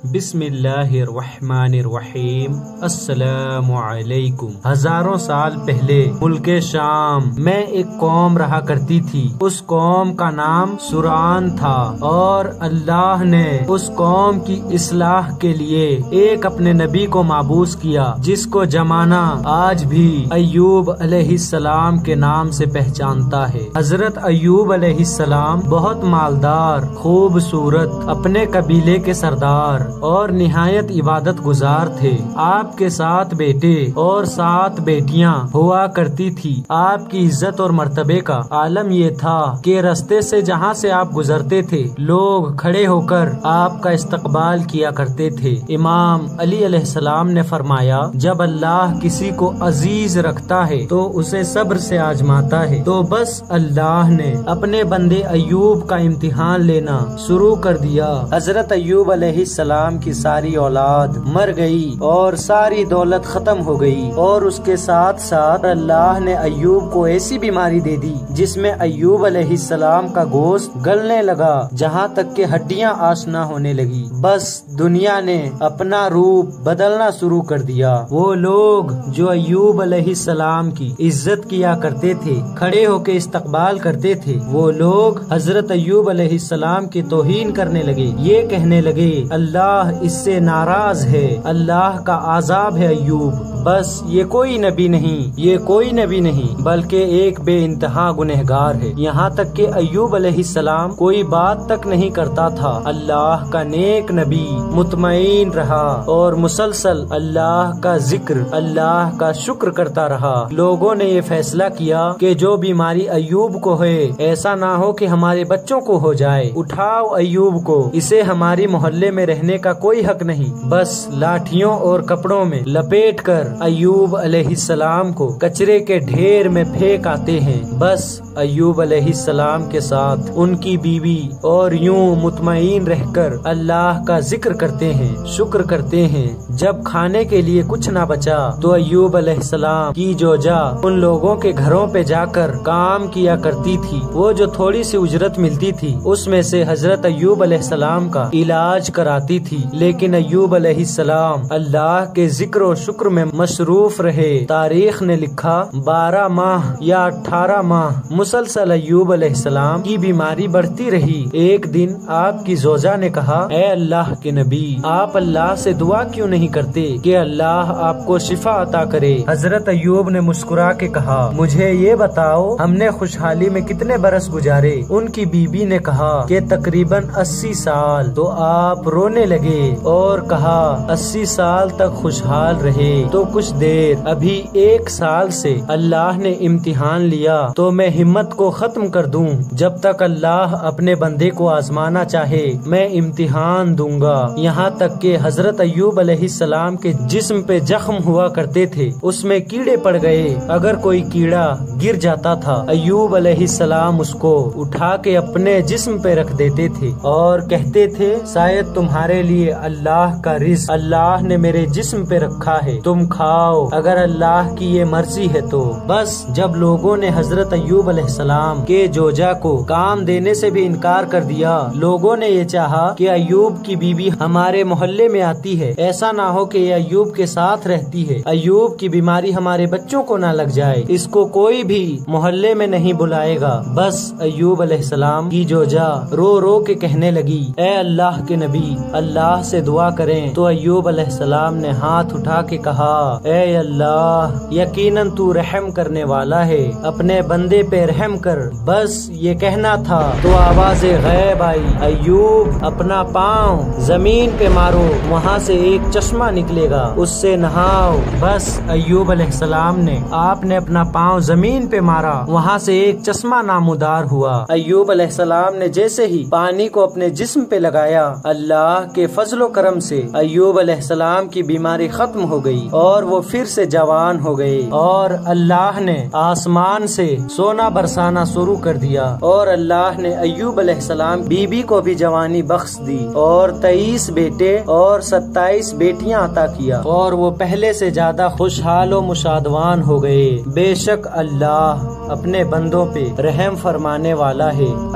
بسم اللہ الرحمن الرحیم۔ السلام علیکم۔ ہزاروں سال پہلے ملک شام میں ایک قوم رہا کرتی تھی۔ اس قوم کا نام سوران تھا اور اللہ نے اس قوم کی اصلاح کے لیے ایک اپنے نبی کو مبعوث کیا، جس کو زمانہ آج بھی ایوب علیہ السلام کے نام سے پہچانتا ہے۔ حضرت ایوب علیہ السلام بہت مالدار، خوبصورت، اپنے قبیلے کے سردار اور نہایت عبادت گزار تھے۔ آپ کے 7 بیٹے اور 7 بیٹیاں ہوا کرتی تھی۔ آپ کی عزت اور مرتبے کا عالم یہ تھا کہ رستے سے جہاں سے آپ گزرتے تھے لوگ کھڑے ہو کر آپ کا استقبال کیا کرتے تھے۔ امام علی علیہ السلام نے فرمایا، جب اللہ کسی کو عزیز رکھتا ہے تو اسے صبر سے آزماتا ہے۔ تو بس اللہ نے اپنے بندے ایوب کا امتحان لینا شروع کر دیا۔ حضرت ایوب علیہ السلام کی ساری اولاد مر گئی اور ساری دولت ختم ہو گئی، اور اس کے ساتھ ساتھ اللہ نے ایوب کو ایسی بیماری دے دی جس میں ایوب علیہ السلام کا گوشت گلنے لگا، جہاں تک کہ ہڈیاں آشنا ہونے لگی۔ بس دنیا نے اپنا روپ بدلنا شروع کر دیا۔ وہ لوگ جو ایوب علیہ السلام کی عزت کیا کرتے تھے، کھڑے ہو کے استقبال کرتے تھے، وہ لوگ حضرت ایوب علیہ السلام کی توہین کرنے لگے۔ یہ کہنے لگے، اللہ اس سے ناراض ہے، اللہ کا عذاب ہے ایوب۔ بس یہ کوئی نبی نہیں، یہ کوئی نبی نہیں بلکہ ایک بے انتہا گنہگار ہے۔ یہاں تک کہ ایوب علیہ السلام کوئی بات تک نہیں کرتا تھا۔ اللہ کا نیک نبی مطمئن رہا اور مسلسل اللہ کا ذکر، اللہ کا شکر کرتا رہا۔ لوگوں نے یہ فیصلہ کیا کہ جو بیماری ایوب کو ہے ایسا نہ ہو کہ ہمارے بچوں کو ہو جائے، اٹھاؤ ایوب کو، اسے ہماری محلے میں رہنے کا کوئی حق نہیں۔ بس لاٹھیوں اور کپڑوں میں لپیٹ کر ایوب علیہ السلام کو کچرے کے ڈھیر میں پھینک آتے ہیں۔ بس ایوب علیہ السلام کے ساتھ ان کی بیوی اور یوں مطمئن رہ کر اللہ کا ذکر کرتے ہیں، شکر کرتے ہیں۔ جب کھانے کے لیے کچھ نہ بچا تو ایوب علیہ السلام کی جوجا ان لوگوں کے گھروں پہ جا کر کام کیا کرتی تھی۔ وہ جو تھوڑی سی اجرت ملتی تھی اس میں سے حضرت ایوب علیہ السلام کا علاج کراتی تھی، لیکن ایوب علیہ السلام اللہ کے ذکر و شکر میں مصروف رہے۔ تاریخ نے لکھا 12 ماہ یا 18 ماہ مسلسل ایوب علیہ السلام کی بیماری بڑھتی رہی۔ ایک دن آپ کی زوجہ نے کہا، اے اللہ کے نبی، آپ اللہ سے دعا کیوں نہیں کرتے کہ اللہ آپ کو شفا عطا کرے؟ حضرت ایوب نے مسکرا کے کہا، مجھے یہ بتاؤ ہم نے خوشحالی میں کتنے برس گزارے؟ ان کی بیوی نے کہا کہ تقریباً 80 سال۔ تو آپ رونے لگے اور کہا، 80 سال تک خوشحال رہے تو کچھ دیر، ابھی 1 سال سے اللہ نے امتحان لیا تو میں ہمت کو ختم کر دوں؟ جب تک اللہ اپنے بندے کو آزمانا چاہے میں امتحان دوں گا۔ یہاں تک کہ حضرت ایوب علیہ السلام کے جسم پہ زخم ہوا کرتے تھے، اس میں کیڑے پڑ گئے۔ اگر کوئی کیڑا گر جاتا تھا ایوب علیہ السلام اس کو اٹھا کے اپنے جسم پہ رکھ دیتے تھے اور کہتے تھے، شاید تمہارے لیے اللہ کا رزق اللہ نے میرے جسم پہ رکھا ہے، تم کھاؤ، اگر اللہ کی یہ مرضی ہے تو۔ بس جب لوگوں نے حضرت ایوب علیہ السلام کے جوجا کو کام دینے سے بھی انکار کر دیا، لوگوں نے یہ چاہا کہ ایوب کی بیوی ہمارے محلے میں آتی ہے، ایسا نہ ہو کہ یہ ایوب کے ساتھ رہتی ہے، ایوب کی بیماری ہمارے بچوں کو نہ لگ جائے، اس کو کوئی بھی محلے میں نہیں بلائے گا۔ بس ایوب علیہ السلام کی جوجا رو رو کے کہنے لگی، اے اللہ کے نبی، اللہ سے دعا کریں۔ تو ایوب علیہ السلام نے ہاتھ اٹھا کے کہا، اے اللہ، یقیناً تو رحم کرنے والا ہے، اپنے بندے پہ رحم کر۔ بس یہ کہنا تھا تو آواز غیب آئی، ایوب اپنا پاؤں زمین پہ مارو، وہاں سے ایک چشمہ نکلے گا، اس سے نہاؤ۔ بس ایوب علیہ السلام نے آپ نے اپنا پاؤں زمین پہ مارا، وہاں سے ایک چشمہ نامودار ہوا۔ ایوب علیہ السلام نے جیسے ہی پانی کو اپنے جسم پہ لگایا، اللہ کے فضل و کرم سے ایوب علیہ السلام کی بیماری ختم ہو گئی اور وہ پھر سے جوان ہو گئے، اور اللہ نے آسمان سے سونا برسانا شروع کر دیا، اور اللہ نے ایوب علیہ السلام بیوی کو بھی جوانی بخش دی اور 23 بیٹے اور 27 بیٹیاں عطا کیا، اور وہ پہلے سے زیادہ خوشحال و مشادوان ہو گئے۔ بے شک اللہ اپنے بندوں پہ رحم فرمانے والا ہے۔